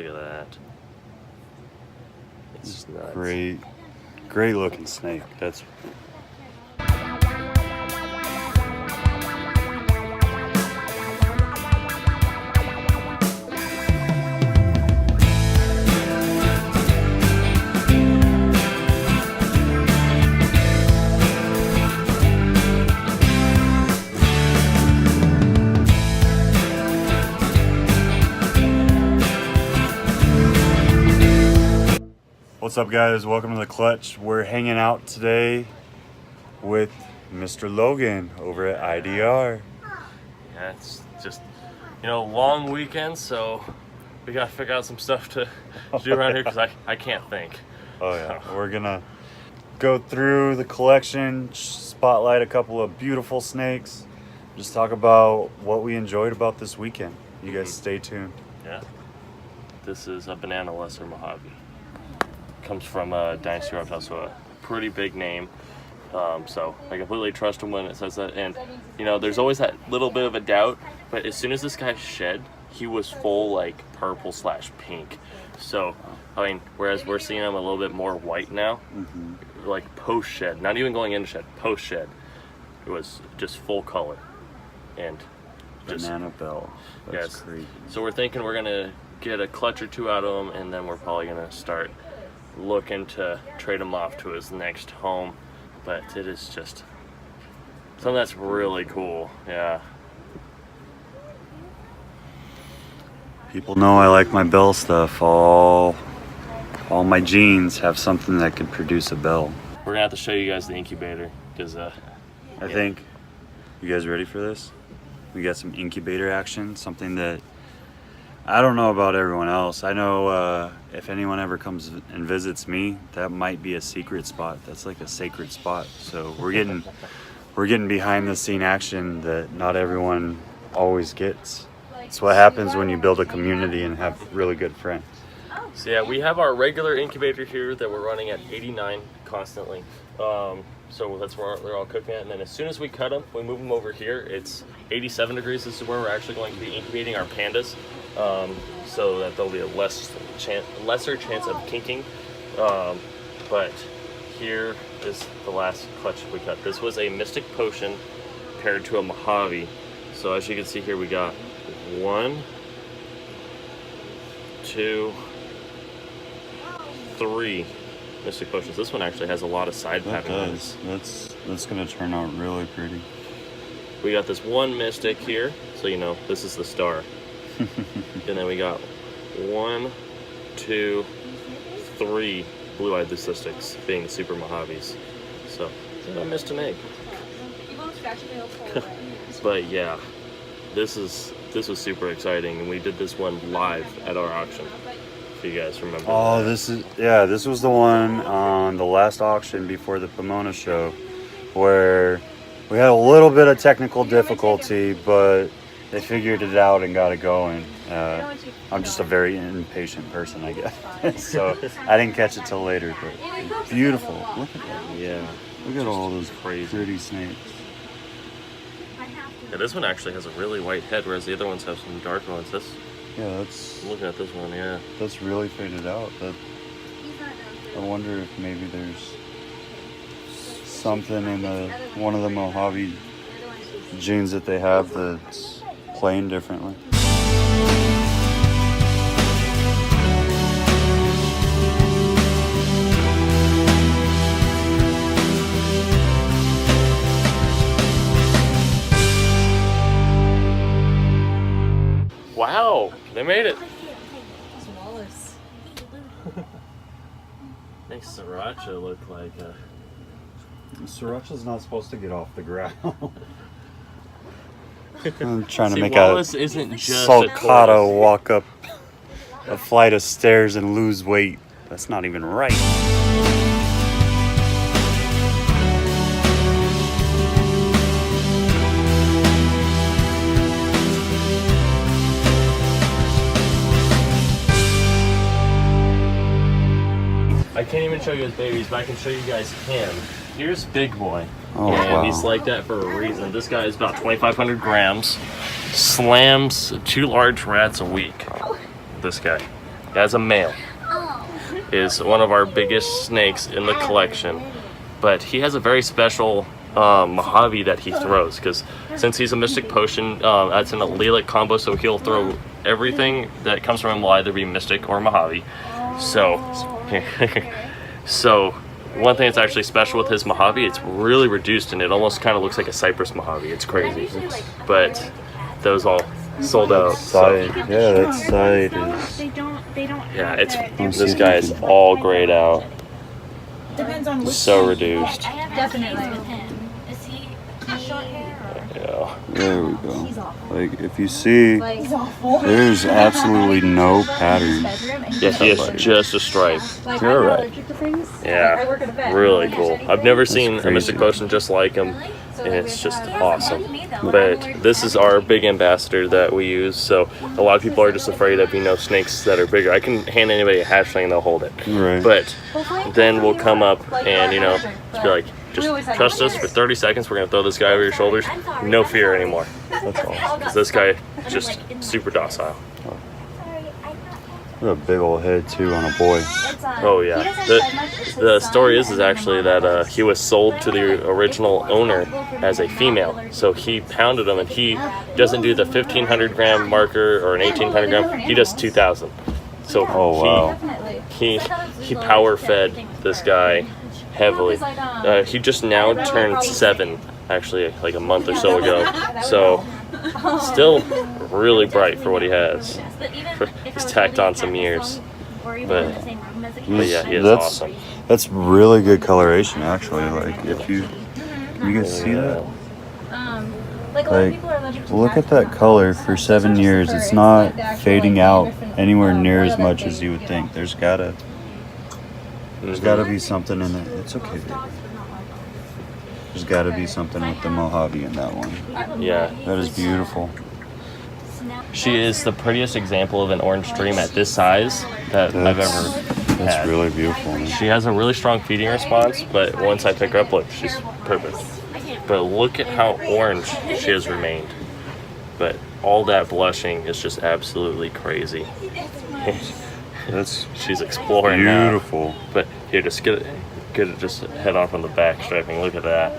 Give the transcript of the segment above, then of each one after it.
Look at that. It's just nuts. Great looking snake. That's What's up, guys? Welcome to the Clutch. We're hanging out today with Mr. Logan over at IDR. Yeah, it's just, long weekend, so we gotta figure out some stuff to do around here because I can't think. Oh yeah, we're gonna go through the collection, spotlight a couple of beautiful snakes, just talk about what we enjoyed about this weekend. You guys stay tuned. Yeah. This is a banana lesser Mojave. Comes from Dynasty Reptiles, so a pretty big name. So I completely trust him when it says that. And there's always that little bit of a doubt, but as soon as this guy shed, he was full like purple/pink. So I mean, whereas we're seeing him a little bit more white now, like post shed, not even going into shed, post shed, it was just full color and just Banana bell. That's yes. crazy. So we're thinking we're gonna get a clutch or two out of him, and then we're probably gonna start looking to trade him off to his next home. But it is just something that's really cool. Yeah. People know I like my bell stuff. All my genes have something that could produce a bell. We're gonna have to show you guys the incubator because I think, you guys ready for this? We got some incubator action, something that I don't know about everyone else. I know if anyone ever comes and visits me, that might be a secret spot. That's like a sacred spot. So we're getting behind the scene action that not everyone always gets. It's what happens when you build a community and have really good friends. So yeah, we have our regular incubator here that we're running at 89 constantly. So that's where they're all cooking at. And then as soon as we cut them, we move them over here. It's 87 degrees. This is where we're actually going to be incubating our pandas, so that there'll be a lesser chance of kinking. But here is the last clutch we cut. This was a Mystic Potion paired to a Mojave. So as you can see here, we got 1, 2, 3 Mystic Potions. This one actually has a lot of side patterns. That's gonna turn out really pretty. We got this one Mystic here, so this is the star. And then we got 1, 2, 3 blue-eyed leucistics, being the super Mojaves. So I missed an egg. But yeah, this was super exciting, and we did this one live at our auction. If you guys remember. Oh, this was the one on the last auction before the Pomona show, where we had a little bit of technical difficulty, but they figured it out and got it going. I'm just a very impatient person, I guess. So I didn't catch it till later, but beautiful. Look at that. Yeah. Look at all those pretty snakes. Yeah, this one actually has a really white head, whereas the other ones have some dark ones. I'm looking at this one, yeah. That's really faded out. I wonder if maybe there's something in one of the Mojave genes that they have that's playing differently. Wow, they made it. Makes Sriracha look like a... Sriracha's not supposed to get off the ground. I'm trying to make Wallace isn't just sulcata walk up a flight of stairs and lose weight. That's not even right. I can't even show you his babies, but I can show you guys him. Here's Big Boy. Oh, and wow. He's like that for a reason. This guy is about 2,500 grams. Slams 2 large rats a week. This guy. as a male, is one of our biggest snakes in the collection. But he has a very special Mojave that he throws, because since he's a Mystic Potion, that's an allelic combo, so he'll throw everything that comes from him will either be Mystic or Mojave. So, so one thing that's actually special with his Mojave, it's really reduced and it almost kind of looks like a Cypress Mojave. It's crazy, but those all sold out. Side, yeah, that side is. Yeah, it's this guy is all grayed out. Depends on which So reduced. Definitely. Yeah. There we go. Like if you see, He's awful. there's absolutely no pattern. Yeah, he has just a stripe. You're right. Yeah, really cool. I've never seen a crazy. Mystic Potion just like him, and it's just awesome. But this is our big ambassador that we use, so a lot of people are just afraid of, snakes that are bigger. I can hand anybody a hatchling and they'll hold it. Right. But then we'll come up and, just be like, just trust us for 30 seconds. We're going to throw this guy over your shoulders. No fear anymore. That's all. Because this guy just super docile. What a big old head too on a boy. Oh yeah. The story is actually that he was sold to the original owner as a female. So he pounded him, and he doesn't do the 1,500 gram marker or an 1,800 gram. He does 2,000. So Oh wow. he power fed this guy heavily. He just now turned 7, actually, like a month or so ago. So still really bright for what he has. He's tacked on some years, but yeah, he is awesome. That's really good coloration actually. Like if you guys see that? Like look at that color for 7 years. It's not fading out anywhere near as much as you would think. There's gotta be something in it. It's okay, baby. There's gotta be something with the Mojave in that one. Yeah, That is beautiful. she is the prettiest example of an orange dream at this size that I've ever That's had. really beautiful. Man. She has a really strong feeding response, but once I pick her up, look, she's perfect. But look at how orange she has remained. But all that blushing is just absolutely crazy. That's She's exploring now. beautiful. But here, just get it just head on from the back striping. Look at that.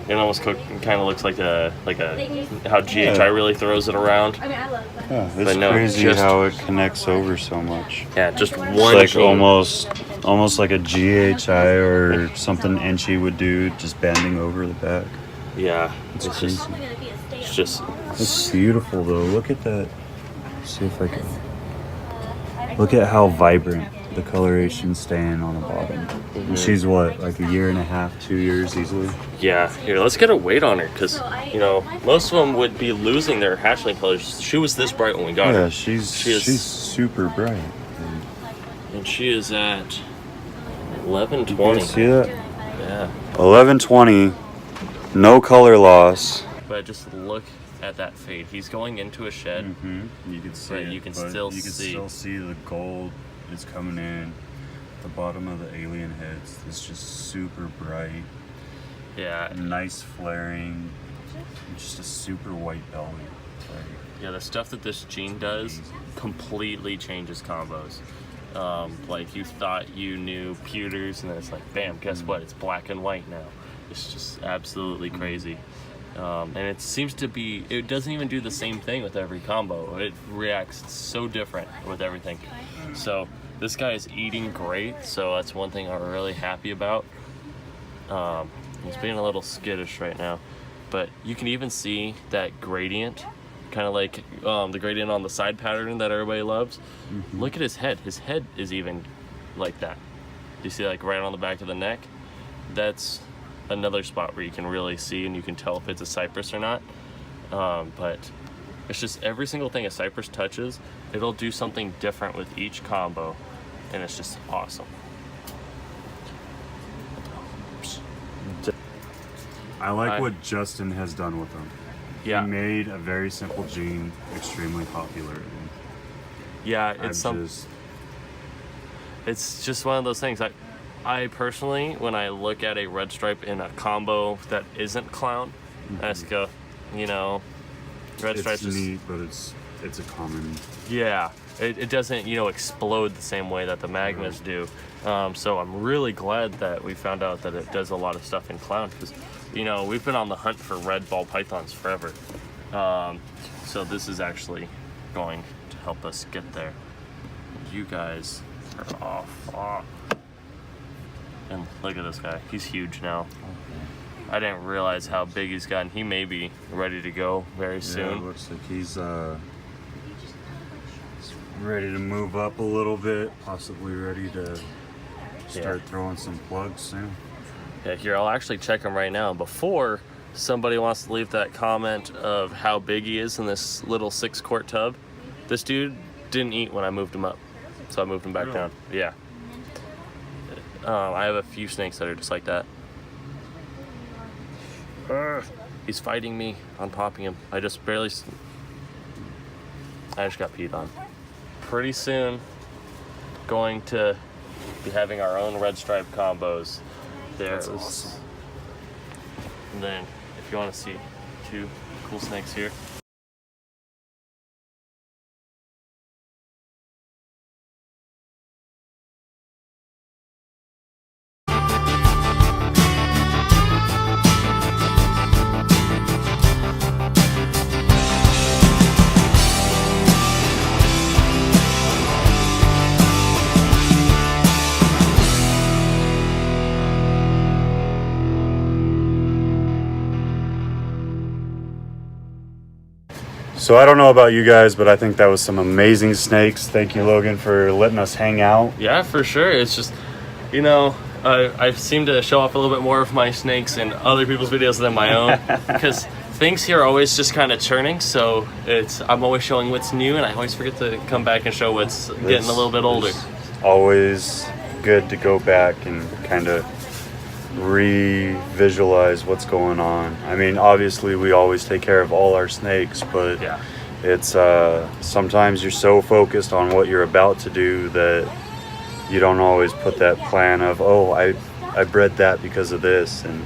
It almost kind of looks like a how GHI really throws it around. Yeah, it's But no, crazy just- how it connects over so much. Yeah, just one. It's like gene. almost like a GHI or something Inchy would do, just bending over the back. Yeah, It's it's crazy. just It's beautiful though. Look at that. See if I can. Look at how vibrant the coloration's staying on the bottom. And she's what, like 1.5 years, 2 years easily? yeah. Here, let's get a weight on her, because most of them would be losing their hatchling colors. She was this bright when we got Yeah, her, she's is- super bright. and she is at You 11:20. guys see that? Yeah, 11:20, no color loss. but just look at that fade. He's going into a shed. Mm-hmm. You can see But it, you can but still you can see. still see the gold is coming in. The bottom of the alien heads is just super bright, Yeah, nice flaring, and just a super white belly. Like, yeah. The stuff that this gene does completely changes combos. Like you thought you knew pewters, and then it's like, bam! Guess what? It's black and white now. It's just absolutely crazy. And it seems to be, it doesn't even do the same thing with every combo. It reacts so different with everything. So this guy is eating great, so that's one thing I'm really happy about. He's being a little skittish right now, but you can even see that gradient, kind of like the gradient on the side pattern that everybody loves. Look at his head. His head is even like that. Do you see, like right on the back of the neck? That's another spot where you can really see and you can tell if it's a cypress or not. But it's just every single thing a cypress touches, it'll do something different with each combo, and it's just awesome. I like I- what Justin has done with them. Yeah, He made a very simple gene extremely popular. And yeah, I've it's just one of those things. I personally, when I look at a red stripe in a combo that isn't clown, I just go, red stripes it's is neat, but it's a common. yeah. it doesn't, explode the same way that the magmas do. So I'm really glad that we found out that it does a lot of stuff in clown, because, we've been on the hunt for red ball pythons forever. So this is actually going to help us get there. You guys are off. And look at this guy. He's huge now. I didn't realize how big he's gotten. He may be ready to go very soon. Yeah, it looks like he's ready to move up a little bit, possibly ready to start throwing some plugs soon. Yeah, here, I'll actually check him right now. Before somebody wants to leave that comment of how big he is in this little 6-quart tub, this dude didn't eat when I moved him up. So I moved him back down. Yeah. I have a few snakes that are just like that. He's fighting me on popping him. I just got peed on. Pretty soon, going to be having our own red stripe combos. There's awesome. And then, if you want to see 2 cool snakes here. So I don't know about you guys, but I think that was some amazing snakes. Thank you, Logan, for letting us hang out. Yeah, for sure. It's just, I seem to show off a little bit more of my snakes in other people's videos than my own, because things here are always just kind of churning. So I'm always showing what's new, and I always forget to come back and show what's getting a little bit older. It's always good to go back and kind of re-visualize what's going on. I mean, obviously we always take care of all our snakes, but yeah, it's sometimes you're so focused on what you're about to do that you don't always put that plan of, I bred that because of this, and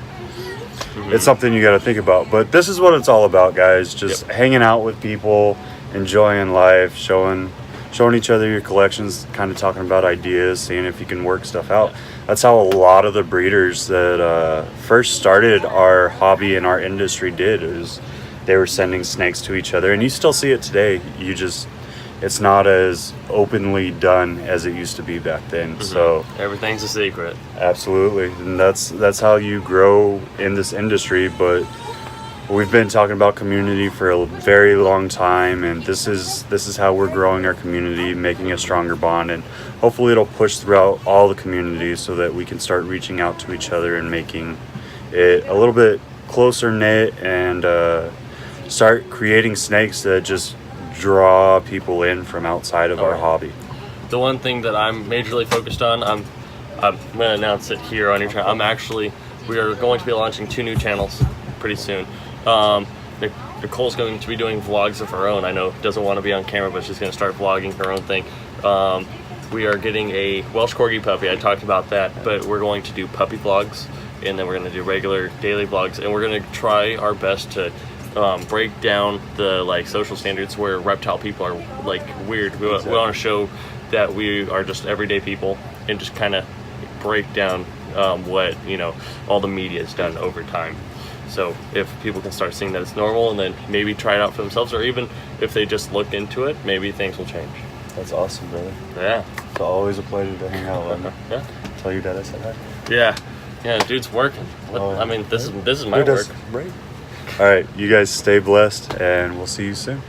it's something you got to think about. But this is what it's all about, guys. Just hanging out with people, enjoying life, showing each other your collections, kind of talking about ideas, seeing if you can work stuff out. That's how a lot of the breeders that first started our hobby and our industry did. They were sending snakes to each other, and you still see it today. It's not as openly done as it used to be back then. So everything's a secret. Absolutely, and that's how you grow in this industry. But we've been talking about community for a very long time, and this is how we're growing our community, making a stronger bond, and hopefully it'll push throughout all the communities so that we can start reaching out to each other and making it a little bit closer knit, and start creating snakes that just draw people in from outside of our hobby. The one thing that I'm majorly focused on, I'm going to announce it here on your channel. We are going to be launching 2 new channels pretty soon. Nicole's going to be doing vlogs of her own. I know doesn't want to be on camera, but she's going to start vlogging her own thing. We are getting a Welsh Corgi puppy. I talked about that, but we're going to do puppy vlogs, and then we're going to do regular daily vlogs, and we're going to try our best to break down the social standards where reptile people are weird. We want to show that we are just everyday people, and just kind of break down what all the media has done over time. So if people can start seeing that it's normal, and then maybe try it out for themselves, or even if they just look into it, maybe things will change. That's awesome, brother. Yeah. It's always a pleasure to hang out with you. Yeah. Tell your dad I said hi. Yeah, dude's working. I mean, this is my work. Right. All right, you guys stay blessed, and we'll see you soon.